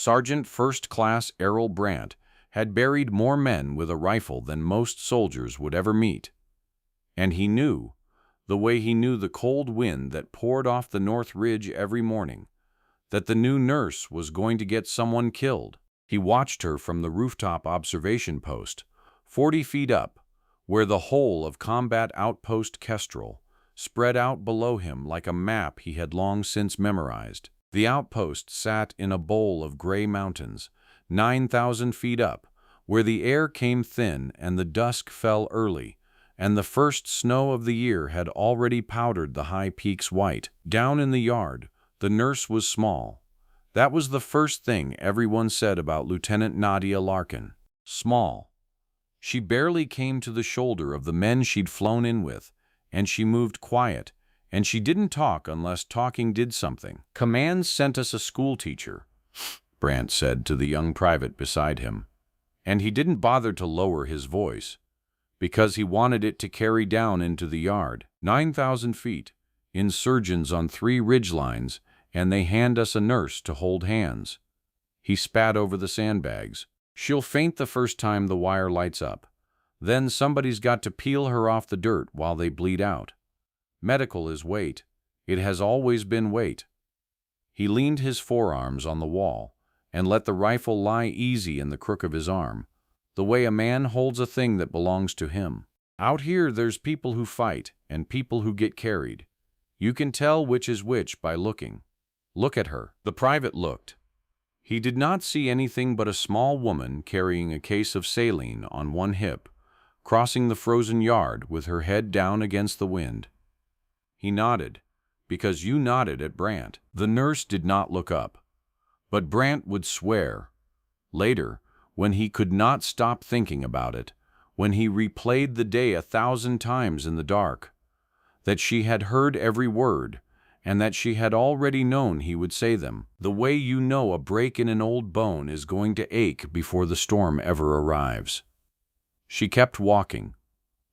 Sergeant First Class Errol Brandt had buried more men with a rifle than most soldiers would ever meet. And he knew, the way he knew the cold wind that poured off the North Ridge every morning, that the new nurse was going to get someone killed. He watched her from the rooftop observation post, 40 feet up, where the whole of Combat Outpost Kestrel spread out below him like a map he had long since memorized. The outpost sat in a bowl of gray mountains, 9,000 feet up, where the air came thin and the dusk fell early, and the first snow of the year had already powdered the high peaks white. Down in the yard, the nurse was small. That was the first thing everyone said about Lieutenant Nadia Larkin. Small. She barely came to the shoulder of the men she'd flown in with, and she moved quiet, and she didn't talk unless talking did something. "Command sent us a schoolteacher," Brandt said to the young private beside him, and he didn't bother to lower his voice, because he wanted it to carry down into the yard. 9,000 feet, insurgents on 3 ridgelines, and they hand us a nurse to hold hands. He spat over the sandbags. "She'll faint the first time the wire lights up. Then somebody's got to peel her off the dirt while they bleed out. Medical is weight. It has always been weight." He leaned his forearms on the wall and let the rifle lie easy in the crook of his arm, the way a man holds a thing that belongs to him. "Out here there's people who fight and people who get carried. You can tell which is which by looking. Look at her." The private looked. He did not see anything but a small woman carrying a case of saline on one hip, crossing the frozen yard with her head down against the wind. He nodded, because you nodded at Brandt. The nurse did not look up, but Brandt would swear, later, when he could not stop thinking about it, when he replayed the day 1,000 times in the dark, that she had heard every word, and that she had already known he would say them, the way you know a break in an old bone is going to ache before the storm ever arrives. She kept walking.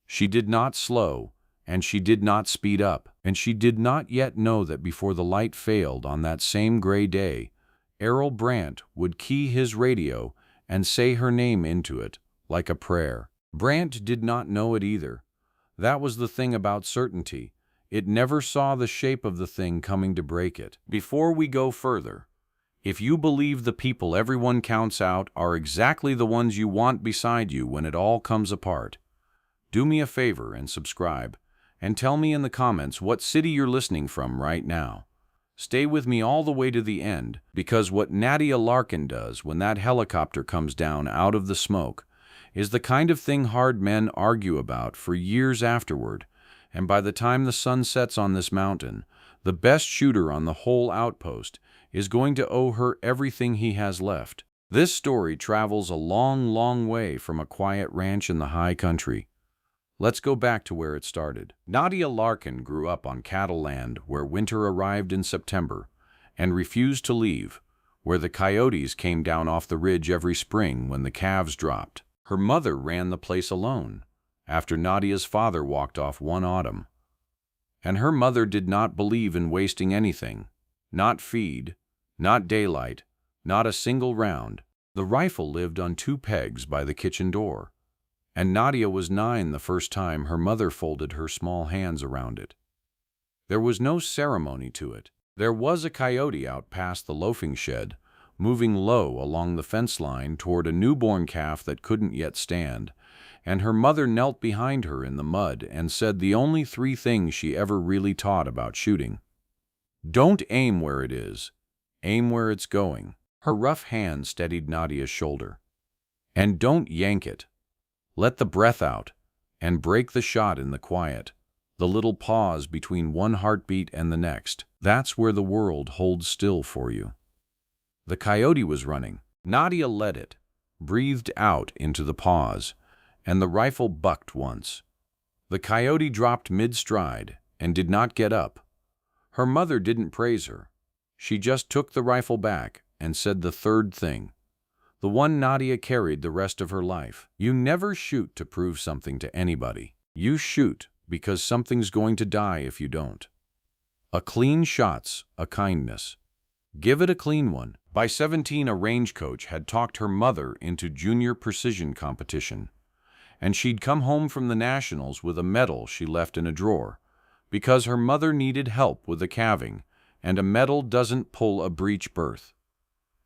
She did not slow, and she did not speed up, and she did not yet know that before the light failed on that same gray day, Errol Brandt would key his radio and say her name into it, like a prayer. Brandt did not know it either. That was the thing about certainty. It never saw the shape of the thing coming to break it. Before we go further, if you believe the people everyone counts out are exactly the ones you want beside you when it all comes apart, do me a favor and subscribe, and tell me in the comments what city you're listening from right now. Stay with me all the way to the end, because what Nadia Larkin does when that helicopter comes down out of the smoke is the kind of thing hard men argue about for years afterward, and by the time the sun sets on this mountain, the best shooter on the whole outpost is going to owe her everything he has left. This story travels a long, long way from a quiet ranch in the high country. Let's go back to where it started. Nadia Larkin grew up on cattle land where winter arrived in September and refused to leave, where the coyotes came down off the ridge every spring when the calves dropped. Her mother ran the place alone, after Nadia's father walked off one autumn. And her mother did not believe in wasting anything, not feed, not daylight, not a single round. The rifle lived on 2 pegs by the kitchen door, and Nadia was 9 the first time her mother folded her small hands around it. There was no ceremony to it. There was a coyote out past the loafing shed, moving low along the fence line toward a newborn calf that couldn't yet stand, and her mother knelt behind her in the mud and said the only 3 things she ever really taught about shooting. Don't aim where it is, aim where it's going. Her rough hand steadied Nadia's shoulder. And don't yank it. Let the breath out, and break the shot in the quiet, the little pause between one heartbeat and the next. That's where the world holds still for you. The coyote was running. Nadia let it, breathed out into the pause, and the rifle bucked once. The coyote dropped mid-stride and did not get up. Her mother didn't praise her. She just took the rifle back and said the 3rd thing, the one Nadia carried the rest of her life. You never shoot to prove something to anybody. You shoot because something's going to die if you don't. A clean shot's a kindness. Give it a clean one. By 17, a range coach had talked her mother into junior precision competition, and she'd come home from the nationals with a medal she left in a drawer, because her mother needed help with the calving, and a medal doesn't pull a breech birth.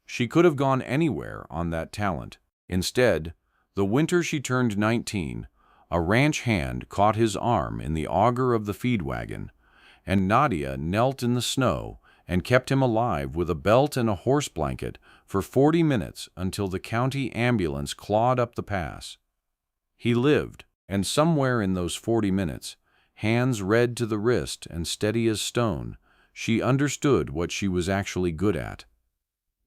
She could have gone anywhere on that talent. Instead, the winter she turned 19, a ranch hand caught his arm in the auger of the feed wagon, and Nadia knelt in the snow and kept him alive with a belt and a horse blanket for 40 minutes until the county ambulance clawed up the pass. He lived, and somewhere in those 40 minutes, hands red to the wrist and steady as stone, she understood what she was actually good at.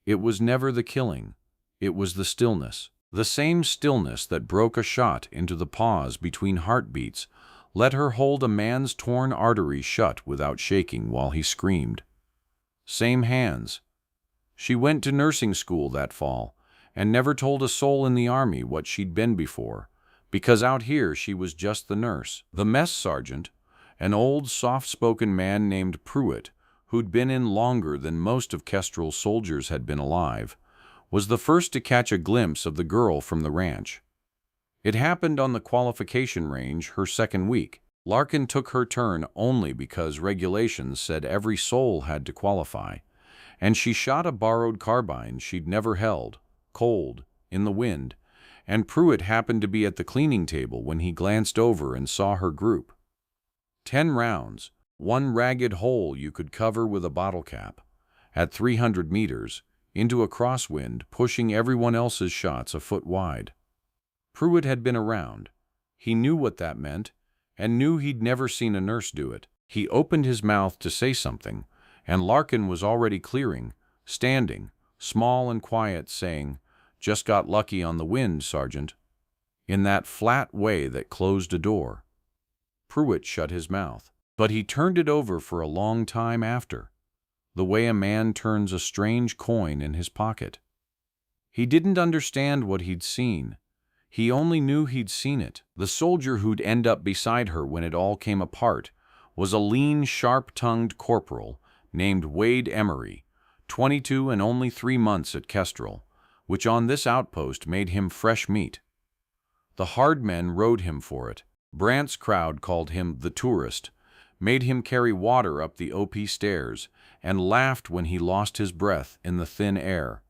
It was never the killing, it was the stillness. The same stillness that broke a shot into the pause between heartbeats let her hold a man's torn artery shut without shaking while he screamed. Same hands. She went to nursing school that fall and never told a soul in the army what she'd been before, because out here she was just the nurse. The mess sergeant, an old soft-spoken man named Pruitt, who'd been in longer than most of Kestrel's soldiers had been alive, was the first to catch a glimpse of the girl from the ranch. It happened on the qualification range her second week. Larkin took her turn only because regulations said every soul had to qualify, and she shot a borrowed carbine she'd never held, cold, in the wind, and Pruitt happened to be at the cleaning table when he glanced over and saw her group. 10 rounds, one ragged hole you could cover with a bottle cap, at 300 meters, into a crosswind, pushing everyone else's shots a foot wide. Pruitt had been around. He knew what that meant, and knew he'd never seen a nurse do it. He opened his mouth to say something, and Larkin was already clearing, standing, small and quiet, saying, "Just got lucky on the wind, Sergeant," in that flat way that closed a door. Pruitt shut his mouth, but he turned it over for a long time after, the way a man turns a strange coin in his pocket. He didn't understand what he'd seen. He only knew he'd seen it. The soldier who'd end up beside her when it all came apart was a lean, sharp-tongued corporal named Wade Emery, 22 and only 3 months at Kestrel, which on this outpost made him fresh meat. The hard men rode him for it. Brandt's crowd called him the tourist, made him carry water up the OP stairs, and laughed when he lost his breath in the thin air.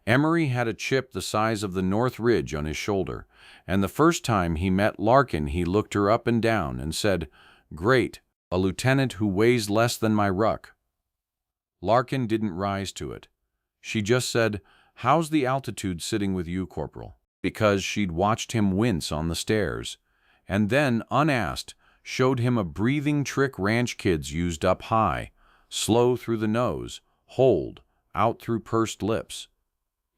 Emery had a chip the size of the North Ridge on his shoulder, and the first time he met Larkin he looked her up and down and said, "Great, a lieutenant who weighs less than my ruck." Larkin didn't rise to it. She just said, "How's the altitude sitting with you, Corporal?" Because she'd watched him wince on the stairs, and then, unasked, showed him a breathing trick ranch kids used up high, slow through the nose, hold, out through pursed lips.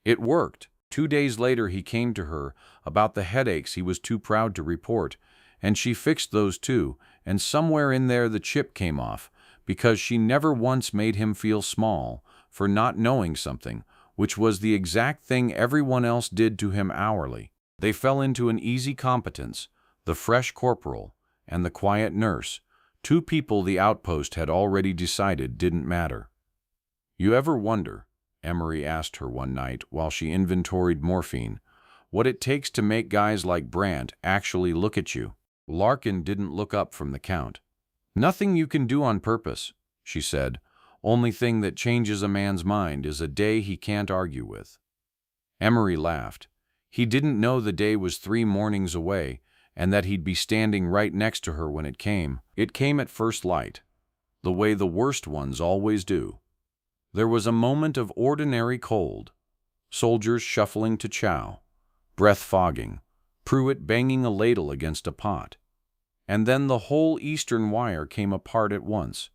It worked. 2 days later he came to her about the headaches he was too proud to report, and she fixed those too, and somewhere in there the chip came off, because she never once made him feel small for not knowing something, which was the exact thing everyone else did to him hourly. They fell into an easy competence, the fresh corporal and the quiet nurse, 2 people the outpost had already decided didn't matter. "You ever wonder," Emery asked her one night while she inventoried morphine, "what it takes to make guys like Brandt actually look at you?" Larkin didn't look up from the count. "Nothing you can do on purpose," she said. "Only thing that changes a man's mind is a day he can't argue with." Emery laughed. He didn't know the day was 3 mornings away, and that he'd be standing right next to her when it came. It came at first light, the way the worst ones always do. There was a moment of ordinary cold, soldiers shuffling to chow, breath fogging, Pruitt banging a ladle against a pot. And then the whole eastern wire came apart at once.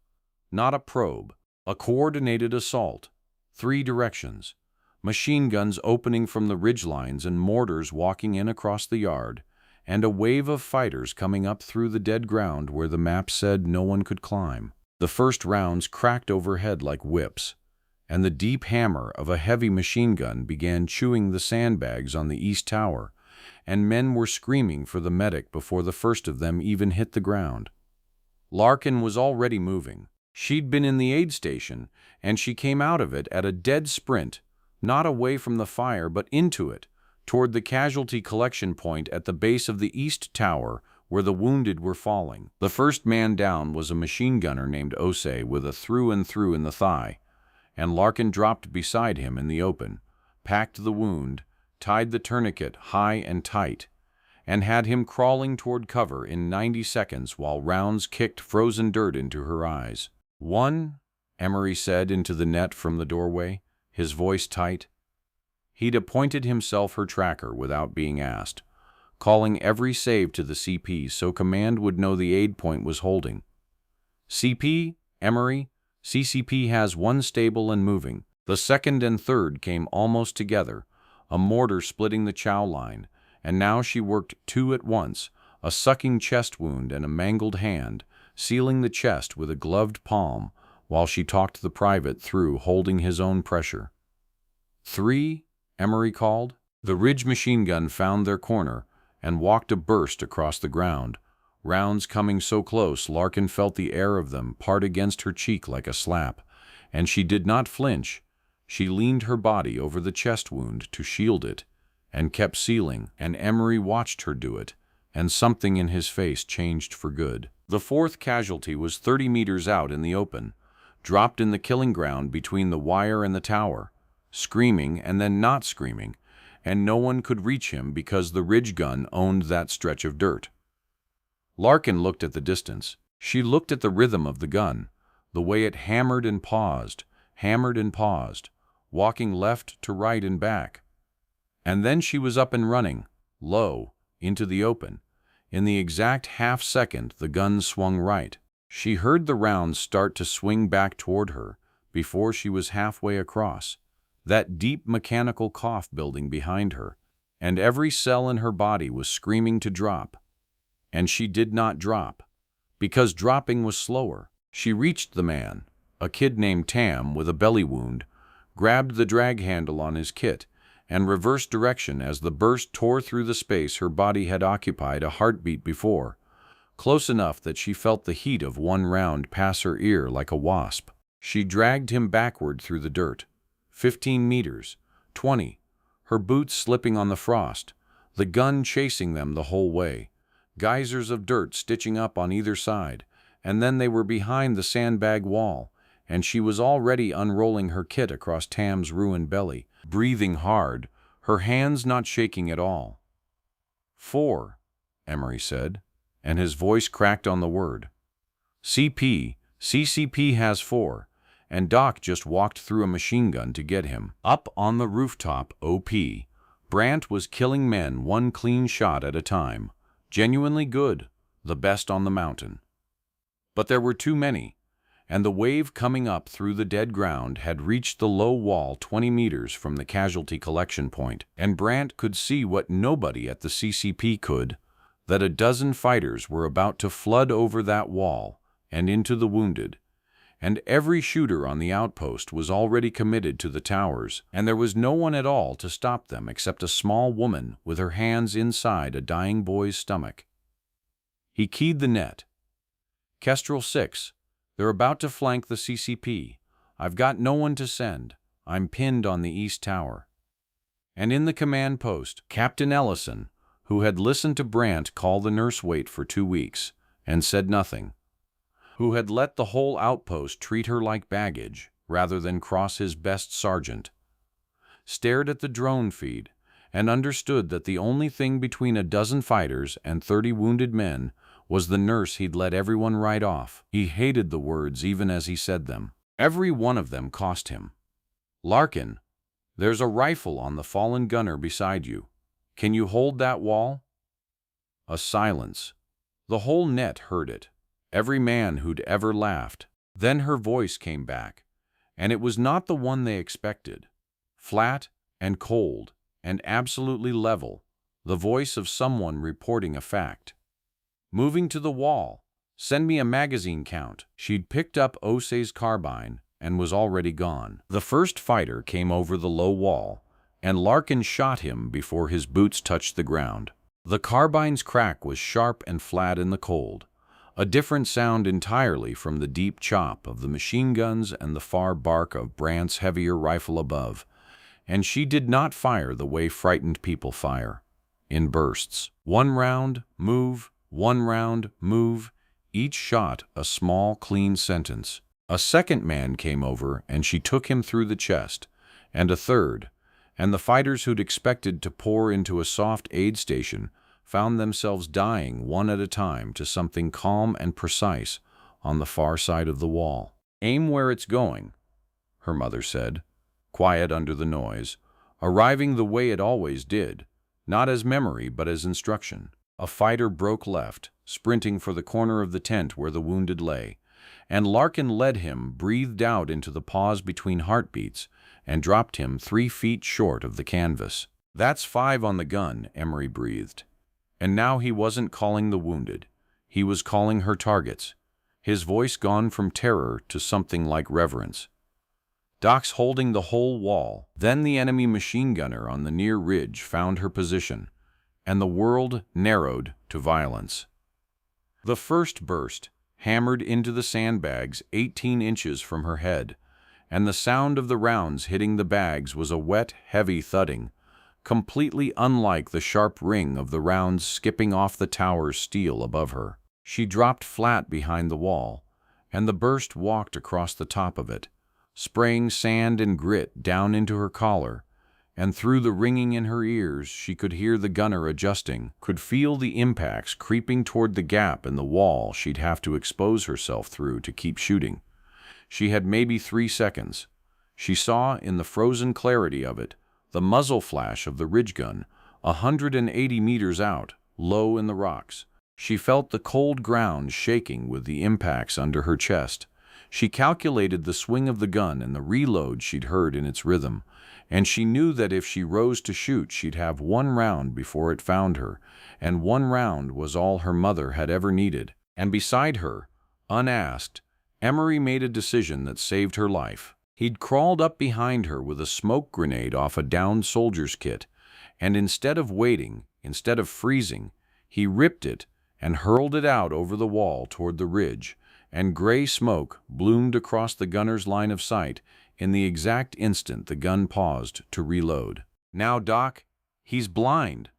Not a probe, a coordinated assault, 3 directions, machine guns opening from the ridgelines and mortars walking in across the yard, and a wave of fighters coming up through the dead ground where the map said no one could climb. The first rounds cracked overhead like whips, and the deep hammer of a heavy machine gun began chewing the sandbags on the east tower, and men were screaming for the medic before the first of them even hit the ground. Larkin was already moving. She'd been in the aid station, and she came out of it at a dead sprint, not away from the fire but into it, toward the casualty collection point at the base of the east tower where the wounded were falling. The first man down was a machine gunner named Osei with a through-and-through in the thigh, and Larkin dropped beside him in the open, packed the wound, tied the tourniquet high and tight, and had him crawling toward cover in 90 seconds while rounds kicked frozen dirt into her eyes. "One," Emery said into the net from the doorway, his voice tight. He'd appointed himself her tracker without being asked, calling every save to the CP so command would know the aid point was holding. "CP, Emery, CCP has one stable and moving." The second and third came almost together, a mortar splitting the chow line, and now she worked two at once, a sucking chest wound and a mangled hand, sealing the chest with a gloved palm while she talked the private through holding his own pressure. "Three," Emery called. The Ridge machine gun found their corner and walked a burst across the ground, rounds coming so close Larkin felt the air of them part against her cheek like a slap, and she did not flinch. She leaned her body over the chest wound to shield it, and kept sealing, and Emery watched her do it, and something in his face changed for good. The fourth casualty was 30 meters out in the open, dropped in the killing ground between the wire and the tower, screaming and then not screaming, and no one could reach him because the Ridge gun owned that stretch of dirt. Larkin looked at the distance. She looked at the rhythm of the gun, the way it hammered and paused, walking left to right and back. And then she was up and running, low, into the open. In the exact half-second the gun swung right. She heard the rounds start to swing back toward her before she was halfway across, that deep mechanical cough building behind her, and every cell in her body was screaming to drop. And she did not drop, because dropping was slower. She reached the man, a kid named Tam with a belly wound, grabbed the drag handle on his kit, and reversed direction as the burst tore through the space her body had occupied a heartbeat before, close enough that she felt the heat of one round pass her ear like a wasp. She dragged him backward through the dirt, 15 meters, 20, her boots slipping on the frost, the gun chasing them the whole way, geysers of dirt stitching up on either side, and then they were behind the sandbag wall, and she was already unrolling her kit across Tam's ruined belly, breathing hard, her hands not shaking at all. "4," Emery said, and his voice cracked on the word. CCP has 4, and Doc just walked through a machine gun to get him. Up on the rooftop, OP, Brandt was killing men one clean shot at a time. Genuinely good, the best on the mountain. But there were too many, and the wave coming up through the dead ground had reached the low wall 20 meters from the casualty collection point, and Brandt could see what nobody at the CCP could, that a dozen fighters were about to flood over that wall and into the wounded, and every shooter on the outpost was already committed to the towers, and there was no one at all to stop them except a small woman with her hands inside a dying boy's stomach. He keyed the net. "Kestrel 6, they're about to flank the CCP. I've got no one to send. I'm pinned on the east tower." And in the command post, Captain Ellison, who had listened to Brandt call the nurse wait for 2 weeks and said nothing, who had let the whole outpost treat her like baggage rather than cross his best sergeant, stared at the drone feed and understood that the only thing between a dozen fighters and 30 wounded men was the nurse he'd let everyone write off. He hated the words even as he said them. Every one of them cost him. "Larkin, there's a rifle on the fallen gunner beside you. Can you hold that wall?" A silence. The whole net heard it. Every man who'd ever laughed. Then her voice came back, and it was not the one they expected. Flat and cold and absolutely level, the voice of someone reporting a fact. "Moving to the wall. Send me a magazine count." She'd picked up Osei's carbine and was already gone. The first fighter came over the low wall, and Larkin shot him before his boots touched the ground. The carbine's crack was sharp and flat in the cold, a different sound entirely from the deep chop of the machine guns and the far bark of Brandt's heavier rifle above, and she did not fire the way frightened people fire, in bursts. One round, move, one round, move, each shot a small, clean sentence. A second man came over and she took him through the chest, and a third, and the fighters who'd expected to pour into a soft aid station found themselves dying one at a time to something calm and precise on the far side of the wall. "Aim where it's going," her mother said, quiet under the noise, arriving the way it always did, not as memory but as instruction. A fighter broke left, sprinting for the corner of the tent where the wounded lay, and Larkin led him, breathed out into the pause between heartbeats, and dropped him 3 feet short of the canvas. "That's 5 on the gun," Emery breathed. And now he wasn't calling the wounded. He was calling her targets, his voice gone from terror to something like reverence. "Doc's holding the whole wall." Then the enemy machine gunner on the near ridge found her position, and the world narrowed to violence. The first burst hammered into the sandbags 18 inches from her head, and the sound of the rounds hitting the bags was a wet, heavy thudding, completely unlike the sharp ring of the rounds skipping off the tower's steel above her. She dropped flat behind the wall, and the burst walked across the top of it, spraying sand and grit down into her collar, and through the ringing in her ears she could hear the gunner adjusting, could feel the impacts creeping toward the gap in the wall she'd have to expose herself through to keep shooting. She had maybe 3 seconds. She saw, in the frozen clarity of it, the muzzle flash of the ridge gun, 180 meters out, low in the rocks. She felt the cold ground shaking with the impacts under her chest. She calculated the swing of the gun and the reload she'd heard in its rhythm, and she knew that if she rose to shoot she'd have 1 round before it found her, and 1 round was all her mother had ever needed. And beside her, unasked, Emery made a decision that saved her life. He'd crawled up behind her with a smoke grenade off a downed soldier's kit, and instead of waiting, instead of freezing, he ripped it and hurled it out over the wall toward the ridge, and gray smoke bloomed across the gunner's line of sight in the exact instant the gun paused to reload. "Now, Doc, he's blind."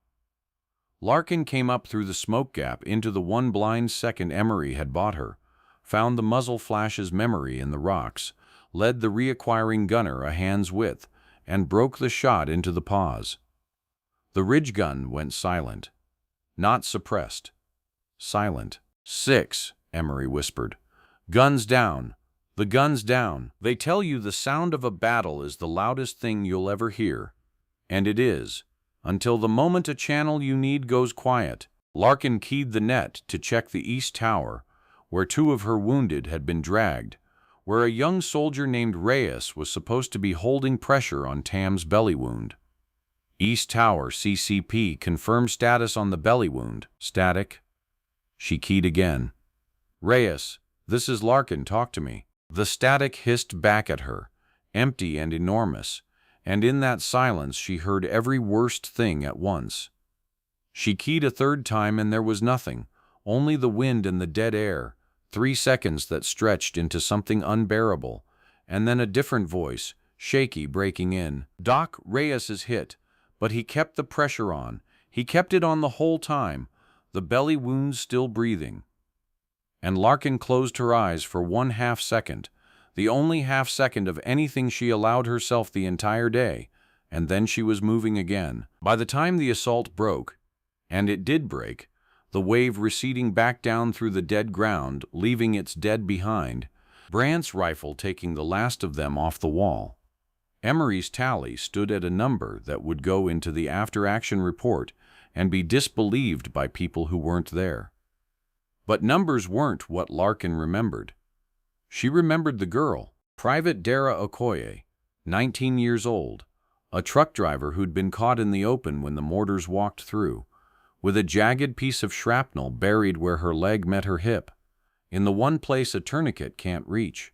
Larkin came up through the smoke gap into the 1 blind second Emery had bought her, found the muzzle flash's memory in the rocks, led the reacquiring gunner a hand's width, and broke the shot into the pause. The ridge gun went silent. Not suppressed. Silent. "6, Emery whispered. "Guns down. The gun's down. They tell you the sound of a battle is the loudest thing you'll ever hear. And it is, until the moment a channel you need goes quiet." Larkin keyed the net to check the east tower, where 2 of her wounded had been dragged, where a young soldier named Reyes was supposed to be holding pressure on Tam's belly wound. "East Tower, CCP, confirm status on the belly wound. Static." She keyed again. "Reyes, this is Larkin, talk to me." The static hissed back at her, empty and enormous, and in that silence she heard every worst thing at once. She keyed a 3rd time and there was nothing, only the wind and the dead air, 3 seconds that stretched into something unbearable, and then a different voice, shaky, breaking in. "Doc, Reyes is hit, but he kept the pressure on. He kept it on the whole time, the belly wound's still breathing." And Larkin closed her eyes for 1/2 second, the only half second of anything she allowed herself the entire day, and then she was moving again. By the time the assault broke, and it did break, the wave receding back down through the dead ground, leaving its dead behind, Brandt's rifle taking the last of them off the wall. Emery's tally stood at a number that would go into the after-action report and be disbelieved by people who weren't there. But numbers weren't what Larkin remembered. She remembered the girl, Private Dara Okoye, 19 years old, a truck driver who'd been caught in the open when the mortars walked through, with a jagged piece of shrapnel buried where her leg met her hip, in the one place a tourniquet can't reach.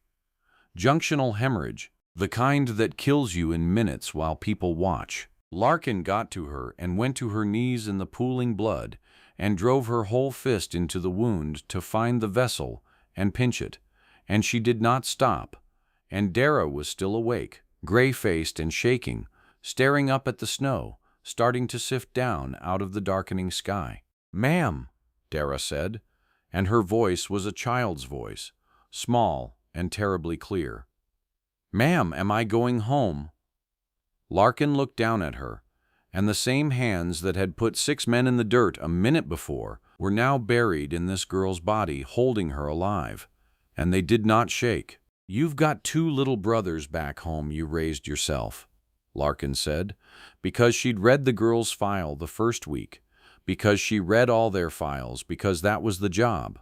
Junctional hemorrhage, the kind that kills you in minutes while people watch. Larkin got to her and went to her knees in the pooling blood and drove her whole fist into the wound to find the vessel and pinch it, and she did not stop, and Dara was still awake, gray-faced and shaking, staring up at the snow, starting to sift down out of the darkening sky. "Ma'am," Dara said, and her voice was a child's voice, small and terribly clear. "Ma'am, am I going home?" Larkin looked down at her, and the same hands that had put 6 men in the dirt a minute before were now buried in this girl's body, holding her alive, and they did not shake. "You've got 2 little brothers back home you raised yourself," Larkin said, because she'd read the girl's file the first week, because she read all their files, because that was the job.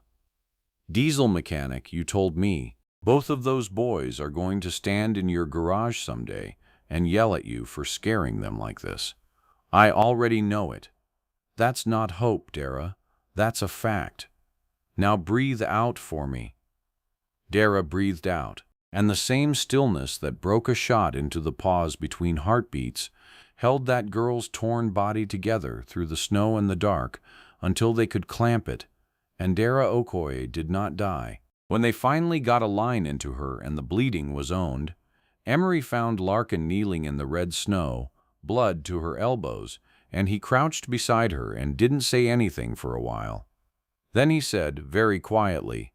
"Diesel mechanic, you told me. Both of those boys are going to stand in your garage someday and yell at you for scaring them like this. I already know it. That's not hope, Dara. That's a fact. Now breathe out for me." Dara breathed out, and the same stillness that broke a shot into the pause between heartbeats held that girl's torn body together through the snow and the dark until they could clamp it, and Dara Okoye did not die. When they finally got a line into her and the bleeding was owned, Emery found Larkin kneeling in the red snow, blood to her elbows, and he crouched beside her and didn't say anything for a while. Then he said, very quietly,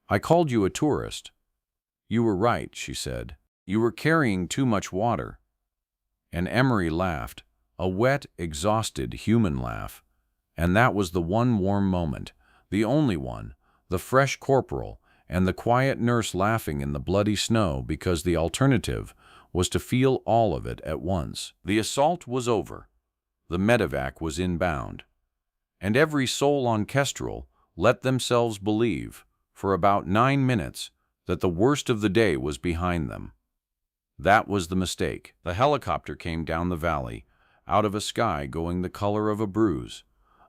"I called you a tourist." "You were right," she said. "You were carrying too much water." And Emery laughed, a wet, exhausted human laugh. And that was the one warm moment, the only one, the fresh corporal and the quiet nurse laughing in the bloody snow, because the alternative was to feel all of it at once. The assault was over. The medevac was inbound. And every soul on Kestrel let themselves believe, for about 9 minutes, that the worst of the day was behind them. That was the mistake. The helicopter came down the valley, out of a sky going the color of a bruise,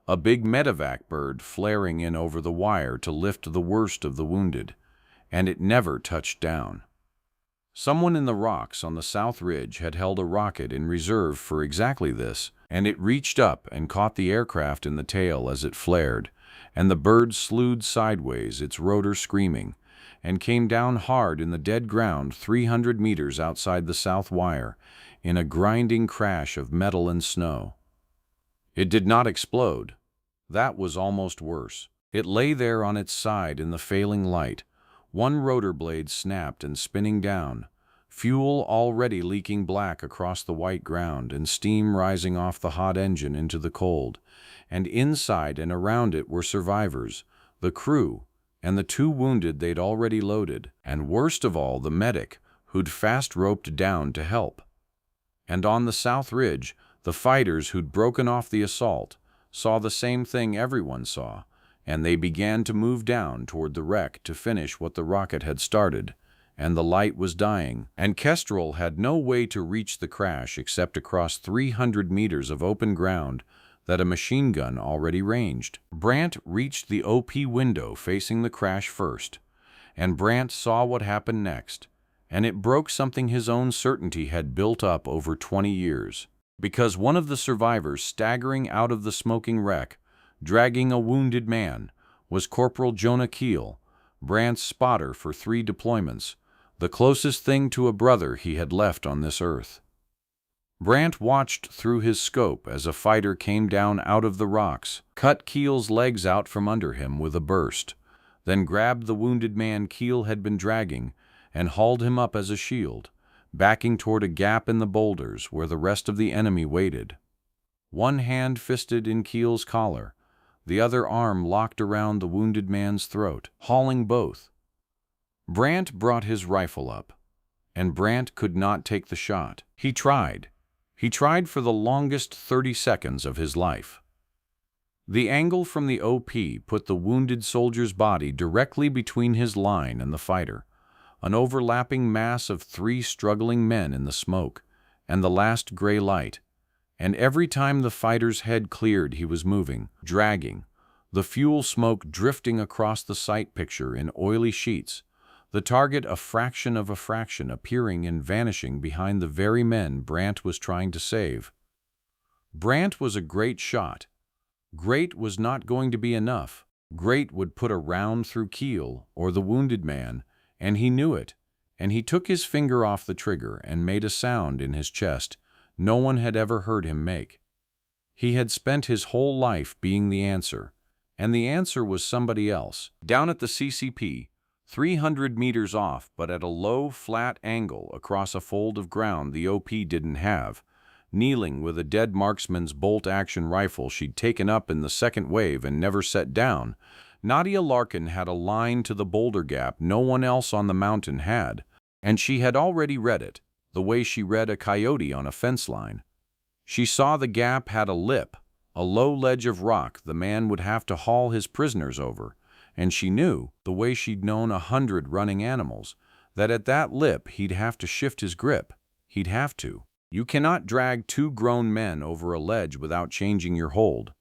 a big medevac bird flaring in over the wire to lift the worst of the wounded, and it never touched down. Someone in the rocks on the south ridge had held a rocket in reserve for exactly this, and it reached up and caught the aircraft in the tail as it flared, and the bird slewed sideways, its rotor screaming, and came down hard in the dead ground 300 meters outside the south wire, in a grinding crash of metal and snow. It did not explode. That was almost worse. It lay there on its side in the failing light, one rotor blade snapped and spinning down, fuel already leaking black across the white ground and steam rising off the hot engine into the cold, and inside and around it were survivors, the crew, and the 2 wounded they'd already loaded, and worst of all, the medic, who'd fast roped down to help. And on the south ridge, the fighters who'd broken off the assault saw the same thing everyone saw, and they began to move down toward the wreck to finish what the rocket had started, and the light was dying, and Kestrel had no way to reach the crash except across 300 meters of open ground that a machine gun already ranged. Brant reached the OP window facing the crash first, and Brant saw what happened next, and it broke something his own certainty had built up over 20 years. Because one of the survivors staggering out of the smoking wreck, dragging a wounded man, was Corporal Jonah Keel, Brant's spotter for 3 deployments, the closest thing to a brother he had left on this earth. Brant watched through his scope as a fighter came down out of the rocks, cut Keel's legs out from under him with a burst, then grabbed the wounded man Keel had been dragging and hauled him up as a shield, backing toward a gap in the boulders where the rest of the enemy waited. One hand fisted in Keel's collar, the other arm locked around the wounded man's throat, hauling both. Brant brought his rifle up, and Brant could not take the shot. He tried. He tried for the longest 30 seconds of his life. The angle from the OP put the wounded soldier's body directly between his line and the fighter, an overlapping mass of 3 struggling men in the smoke and the last gray light, and every time the fighter's head cleared he was moving, dragging, the fuel smoke drifting across the sight picture in oily sheets, the target a fraction of a fraction appearing and vanishing behind the very men Brant was trying to save. Brant was a great shot. Great was not going to be enough. Great would put a round through Keel or the wounded man, and he knew it, and he took his finger off the trigger and made a sound in his chest no one had ever heard him make. He had spent his whole life being the answer, and the answer was somebody else. Down at the CCP, 300 meters off but at a low, flat angle across a fold of ground the OP didn't have, kneeling with a dead marksman's bolt-action rifle she'd taken up in the second wave and never set down, Nadia Larkin had a line to the boulder gap no one else on the mountain had, and she had already read it, the way she read a coyote on a fence line. She saw the gap had a lip, a low ledge of rock the man would have to haul his prisoners over, and she knew, the way she'd known 100 running animals, that at that lip he'd have to shift his grip. He'd have to. You cannot drag two grown men over a ledge without changing your hold,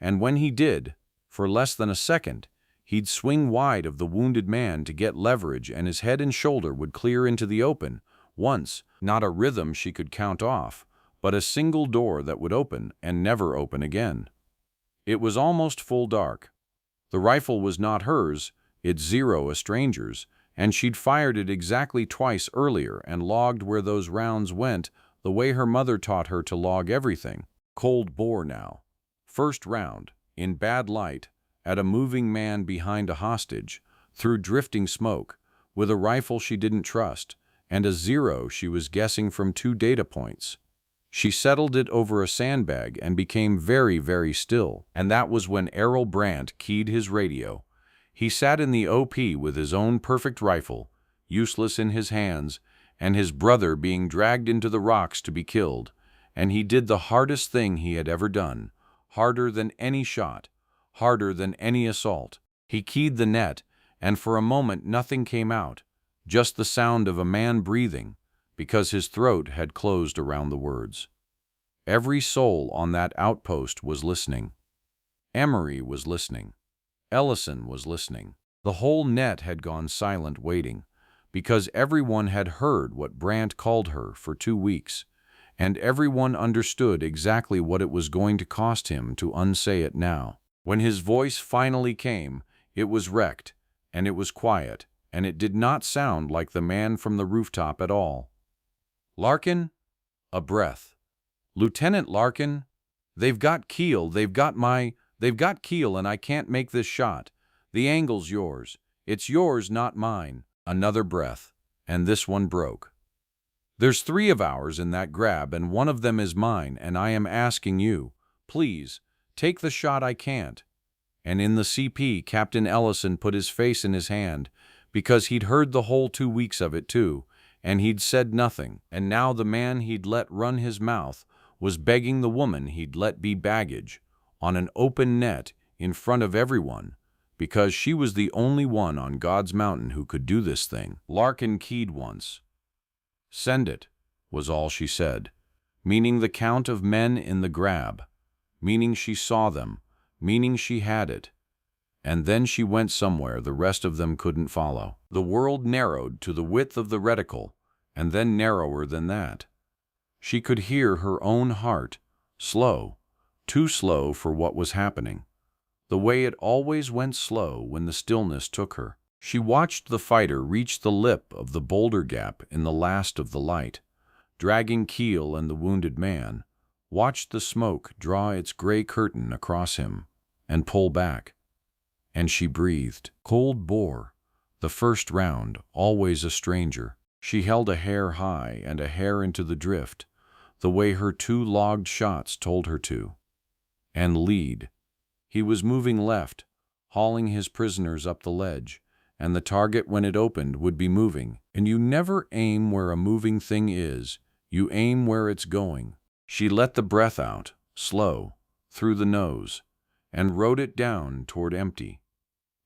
and when he did, for less than a second, he'd swing wide of the wounded man to get leverage and his head and shoulder would clear into the open, once, not a rhythm she could count off, but a single door that would open and never open again. It was almost full dark. The rifle was not hers, it's zero a stranger's, and she'd fired it exactly twice earlier and logged where those rounds went the way her mother taught her to log everything. Cold bore now. First round, in bad light, at a moving man behind a hostage, through drifting smoke, with a rifle she didn't trust, and a zero she was guessing from 2 data points. She settled it over a sandbag and became very, very still, and that was when Errol Brandt keyed his radio. He sat in the OP with his own perfect rifle, useless in his hands, and his brother being dragged into the rocks to be killed, and he did the hardest thing he had ever done, harder than any shot, harder than any assault. He keyed the net, and for a moment nothing came out, just the sound of a man breathing, because his throat had closed around the words. Every soul on that outpost was listening. Emery was listening. Ellison was listening. The whole net had gone silent waiting, because everyone had heard what Brandt called her for 2 weeks, and everyone understood exactly what it was going to cost him to unsay it now. When his voice finally came, it was wrecked, and it was quiet, and it did not sound like the man from the rooftop at all. "Larkin?" A breath. "Lieutenant Larkin? They've got Keel, they've got Keel, and I can't make this shot. The angle's yours. It's yours, not mine." Another breath, and this one broke. "There's 3 of ours in that grab, and one of them is mine, and I am asking you, please, take the shot. I can't." And in the CP, Captain Ellison put his face in his hand, because he'd heard the whole 2 weeks of it too, and he'd said nothing, and now the man he'd let run his mouth was begging the woman he'd let be baggage, on an open net, in front of everyone, because she was the only one on God's mountain who could do this thing. Larkin keyed once. "Send it," was all she said, meaning the count of men in the grab, meaning she saw them, meaning she had it. And then she went somewhere the rest of them couldn't follow. The world narrowed to the width of the reticle, and then narrower than that. She could hear her own heart, slow, too slow for what was happening, the way it always went slow when the stillness took her. She watched the fighter reach the lip of the boulder gap in the last of the light, dragging Keel and the wounded man, watched the smoke draw its gray curtain across him, and pull back. And she breathed. Cold bore. The first round, always a stranger. She held a hair high and a hair into the drift, the way her 2 logged shots told her to. And lead. He was moving left, hauling his prisoners up the ledge, and the target when it opened would be moving. And you never aim where a moving thing is, you aim where it's going. She let the breath out, slow, through the nose, and wrote it down toward empty.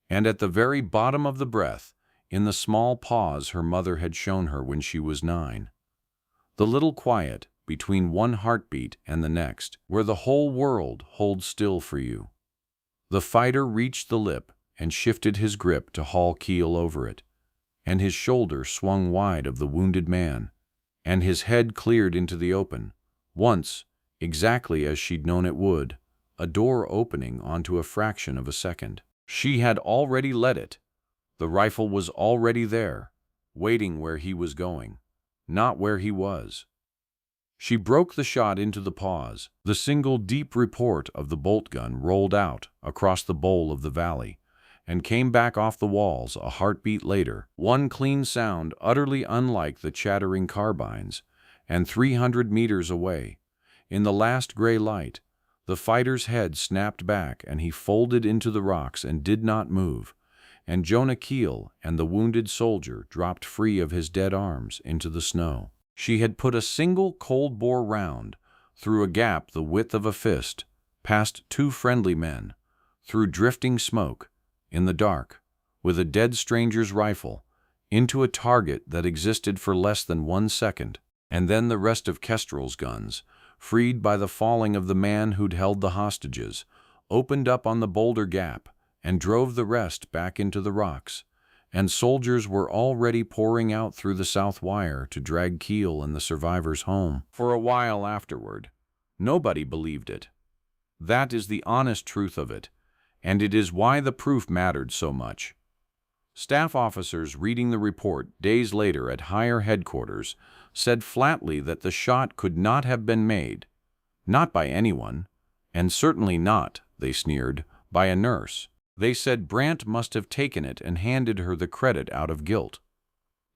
And at the very bottom of the breath, in the small pause her mother had shown her when she was 9. The little quiet between one heartbeat and the next, where the whole world holds still for you. The fighter reached the lip and shifted his grip to haul Keel over it, and his shoulder swung wide of the wounded man, and his head cleared into the open. Once, exactly as she'd known it would, a door opening onto a fraction of a second. She had already let it. The rifle was already there, waiting where he was going, not where he was. She broke the shot into the pause. The single deep report of the bolt gun rolled out across the bowl of the valley and came back off the walls a heartbeat later, one clean sound utterly unlike the chattering carbines, and 300 meters away, in the last gray light, the fighter's head snapped back and he folded into the rocks and did not move, and Jonah Keel and the wounded soldier dropped free of his dead arms into the snow. She had put a single cold-bore round through a gap the width of a fist, past two friendly men, through drifting smoke, in the dark, with a dead stranger's rifle, into a target that existed for less than 1 second, and then the rest of Kestrel's guns, freed by the falling of the man who'd held the hostages, opened up on the boulder gap and drove the rest back into the rocks, and soldiers were already pouring out through the south wire to drag Keel and the survivors home. For a while afterward, nobody believed it. That is the honest truth of it, and it is why the proof mattered so much. Staff officers reading the report days later at higher headquarters said flatly that the shot could not have been made, not by anyone, and certainly not, they sneered, by a nurse. They said Brandt must have taken it and handed her the credit out of guilt.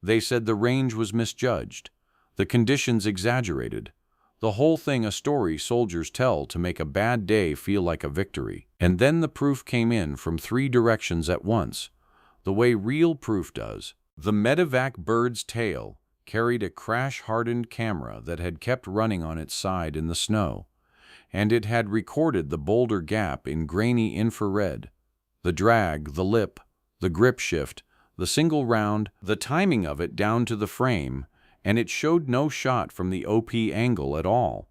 They said the range was misjudged, the conditions exaggerated, the whole thing a story soldiers tell to make a bad day feel like a victory. And then the proof came in from 3 directions at once, the way real proof does. The medevac bird's tail carried a crash-hardened camera that had kept running on its side in the snow, and it had recorded the boulder gap in grainy infrared, the drag, the lip, the grip shift, the single round, the timing of it down to the frame, and it showed no shot from the OP angle at all,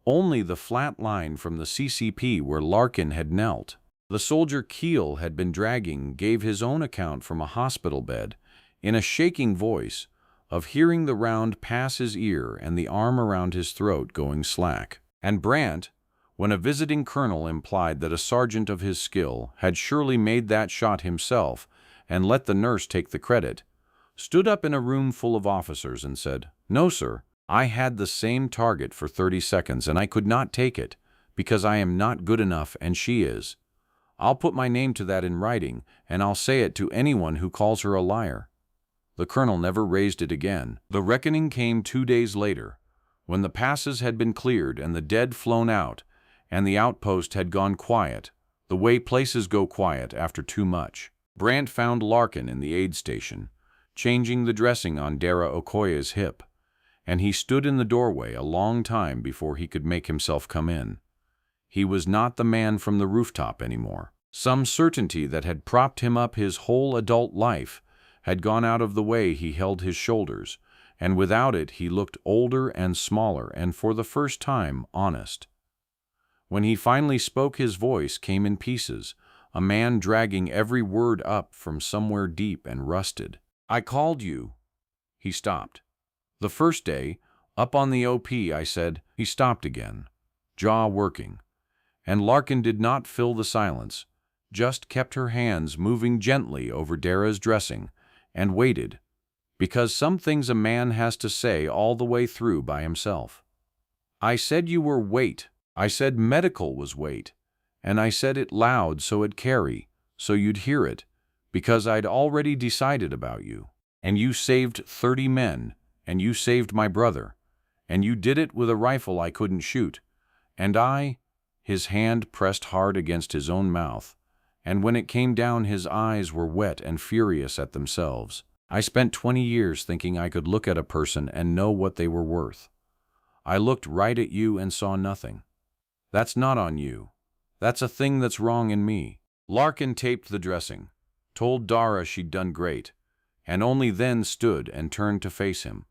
only the flat line from the CCP where Larkin had knelt. The soldier Keel had been dragging gave his own account from a hospital bed, in a shaking voice, of hearing the round pass his ear and the arm around his throat going slack. And Brandt, when a visiting colonel implied that a sergeant of his skill had surely made that shot himself and let the nurse take the credit, stood up in a room full of officers and said, "No, sir, I had the same target for 30 seconds and I could not take it because I am not good enough and she is. I'll put my name to that in writing and I'll say it to anyone who calls her a liar." The colonel never raised it again. The reckoning came 2 days later, when the passes had been cleared and the dead flown out, and the outpost had gone quiet, the way places go quiet after too much. Brandt found Larkin in the aid station, changing the dressing on Dara Okoye's hip, and he stood in the doorway a long time before he could make himself come in. He was not the man from the rooftop anymore. Some certainty that had propped him up his whole adult life had gone out of the way he held his shoulders, and without it he looked older and smaller and for the first time honest. When he finally spoke, his voice came in pieces, a man dragging every word up from somewhere deep and rusted. "I called you." He stopped. "The first day, up on the OP, I said." He stopped again, jaw working, and Larkin did not fill the silence, just kept her hands moving gently over Dara's dressing, and waited, because some things a man has to say all the way through by himself. "I said you were weight. I said medical was weight, and I said it loud so it'd carry, so you'd hear it, because I'd already decided about you. And you saved 30 men, and you saved my brother, and you did it with a rifle I couldn't shoot, and I—" His hand pressed hard against his own mouth, and when it came down his eyes were wet and furious at themselves. "I spent 20 years thinking I could look at a person and know what they were worth. I looked right at you and saw nothing. That's not on you. That's a thing that's wrong in me." Larkin taped the dressing, told Dara she'd done great, and only then stood and turned to face him,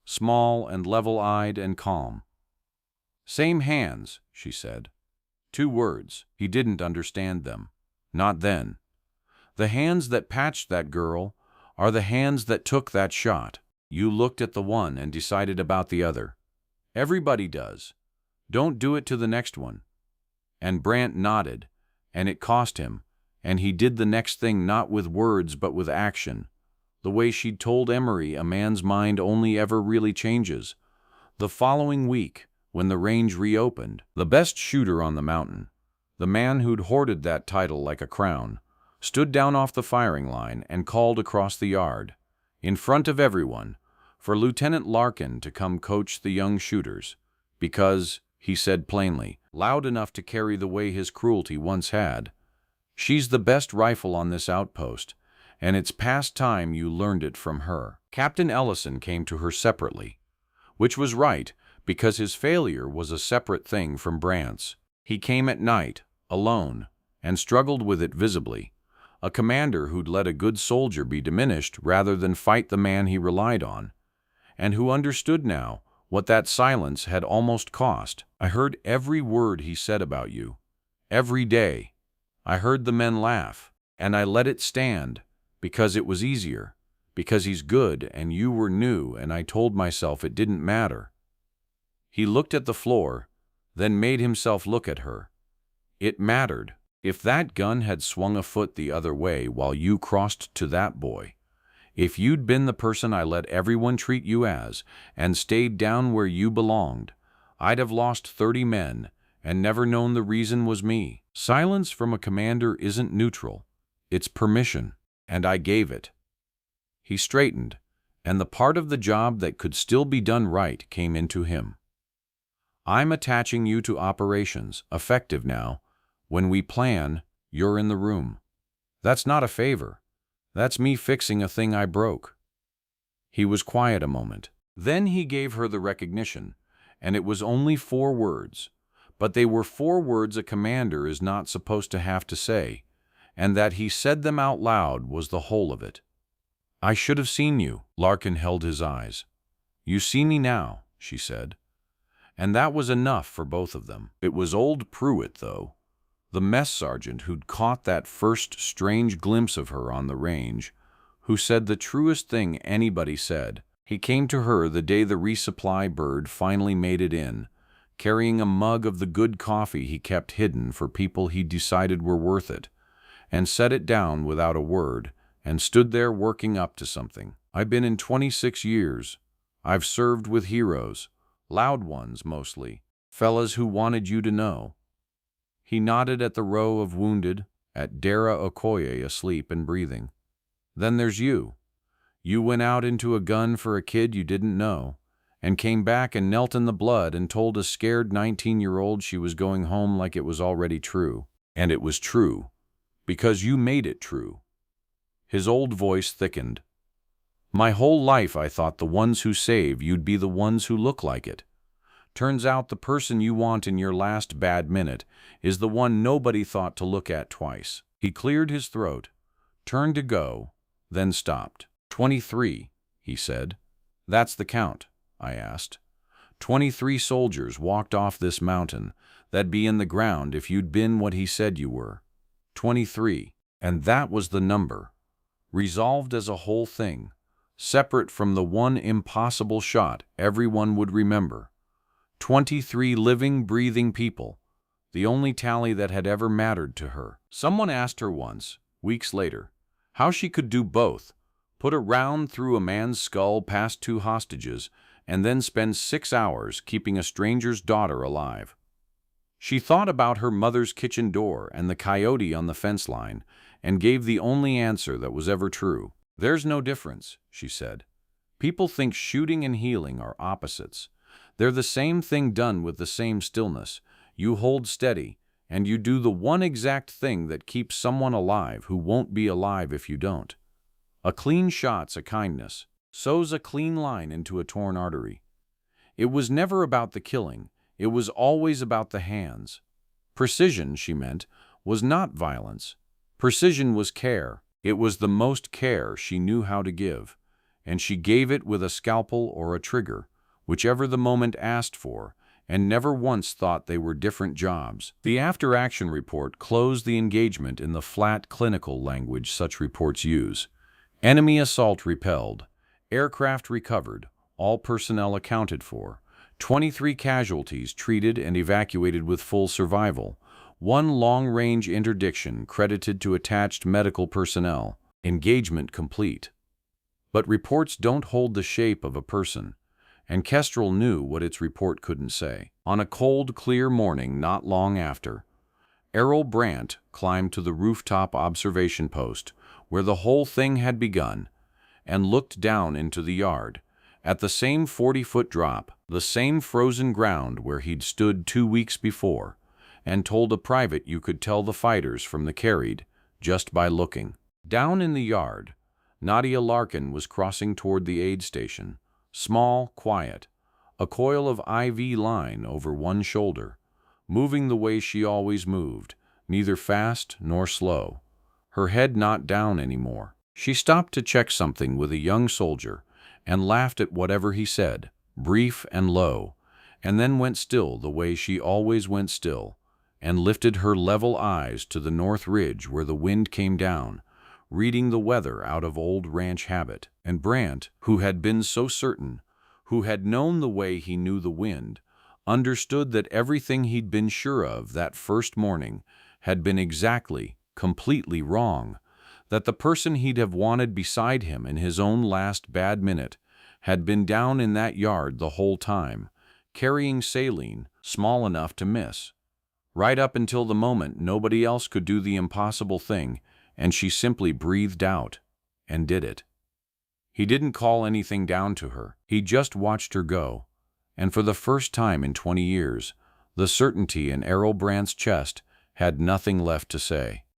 small and level-eyed and calm. "Same hands," she said. 2 words. He didn't understand them. Not then. "The hands that patched that girl are the hands that took that shot. You looked at the one and decided about the other. Everybody does. Don't do it to the next one." And Brant nodded, and it cost him, and he did the next thing not with words but with action. The way she'd told Emery a man's mind only ever really changes. The following week, when the range reopened, the best shooter on the mountain, the man who'd hoarded that title like a crown, stood down off the firing line and called across the yard, in front of everyone, for Lieutenant Larkin to come coach the young shooters, because, he said plainly, loud enough to carry the way his cruelty once had, "She's the best rifle on this outpost, and it's past time you learned it from her." Captain Ellison came to her separately, which was right, because his failure was a separate thing from Brant's. He came at night, alone, and struggled with it visibly. A commander who'd let a good soldier be diminished rather than fight the man he relied on, and who understood now what that silence had almost cost. "I heard every word he said about you. Every day. I heard the men laugh, and I let it stand, because it was easier, because he's good and you were new, and I told myself it didn't matter." He looked at the floor, then made himself look at her. "It mattered. If that gun had swung a foot the other way while you crossed to that boy, if you'd been the person I let everyone treat you as and stayed down where you belonged, I'd have lost 30 men and never known the reason was me." Silence from a commander isn't neutral. It's permission, and I gave it. He straightened, and the part of the job that could still be done right came into him. "I'm attaching you to operations, effective now. When we plan, you're in the room. That's not a favor. That's me fixing a thing I broke." He was quiet a moment. Then he gave her the recognition, and it was only 4 words, but they were 4 words a commander is not supposed to have to say, and that he said them out loud was the whole of it. "I should have seen you." Larkin held his eyes. "You see me now," she said. And that was enough for both of them. It was old Pruitt, though, the mess sergeant who'd caught that first strange glimpse of her on the range, who said the truest thing anybody said. He came to her the day the resupply bird finally made it in, carrying a mug of the good coffee he kept hidden for people he decided were worth it, and set it down without a word, and stood there working up to something. "I've been in 26 years. I've served with heroes, loud ones mostly, fellas who wanted you to know." He nodded at the row of wounded, at Dara Okoye asleep and breathing. "Then there's you. You went out into a gun for a kid you didn't know, and came back and knelt in the blood and told a scared 19-year-old she was going home like it was already true. And it was true, because you made it true." His old voice thickened. "My whole life I thought the ones who save you'd be the ones who look like it. Turns out the person you want in your last bad minute is the one nobody thought to look at twice." He cleared his throat, turned to go, then stopped. 23, he said. "That's the count," I asked. 23 soldiers walked off this mountain. That'd be in the ground if you'd been what he said you were. 23. And that was the number. Resolved as a whole thing, separate from the one impossible shot everyone would remember. 23 living, breathing people, the only tally that had ever mattered to her. Someone asked her once, weeks later, how she could do both, put a round through a man's skull past 2 hostages, and then spend 6 hours keeping a stranger's daughter alive. She thought about her mother's kitchen door and the coyote on the fence line, and gave the only answer that was ever true. "There's no difference," she said. "People think shooting and healing are opposites. They're the same thing done with the same stillness. You hold steady, and you do the one exact thing that keeps someone alive who won't be alive if you don't. A clean shot's a kindness, sews a clean line into a torn artery. It was never about the killing, it was always about the hands. Precision, she meant, was not violence. Precision was care. It was the most care she knew how to give, and she gave it with a scalpel or a trigger, whichever the moment asked for, and never once thought they were different jobs." The after-action report closed the engagement in the flat, clinical language such reports use. Enemy assault repelled, aircraft recovered, all personnel accounted for, 23 casualties treated and evacuated with full survival. One long-range interdiction credited to attached medical personnel. Engagement complete. But reports don't hold the shape of a person, and Kestrel knew what its report couldn't say. On a cold, clear morning not long after, Errol Brandt climbed to the rooftop observation post where the whole thing had begun and looked down into the yard, at the same 40-foot drop, the same frozen ground where he'd stood 2 weeks before, and told a private you could tell the fighters from the carried just by looking. Down in the yard, Nadia Larkin was crossing toward the aid station, small, quiet, a coil of IV line over one shoulder, moving the way she always moved, neither fast nor slow, her head not down anymore. She stopped to check something with a young soldier and laughed at whatever he said, brief and low, and then went still the way she always went still, and lifted her level eyes to the north ridge where the wind came down, reading the weather out of old ranch habit. And Brandt, who had been so certain, who had known the way he knew the wind, understood that everything he'd been sure of that first morning had been exactly, completely wrong, that the person he'd have wanted beside him in his own last bad minute had been down in that yard the whole time, carrying saline small enough to miss. Right up until the moment nobody else could do the impossible thing, and she simply breathed out and did it. He didn't call anything down to her. He just watched her go, and for the first time in 20 years, the certainty in Errol Brandt's chest had nothing left to say.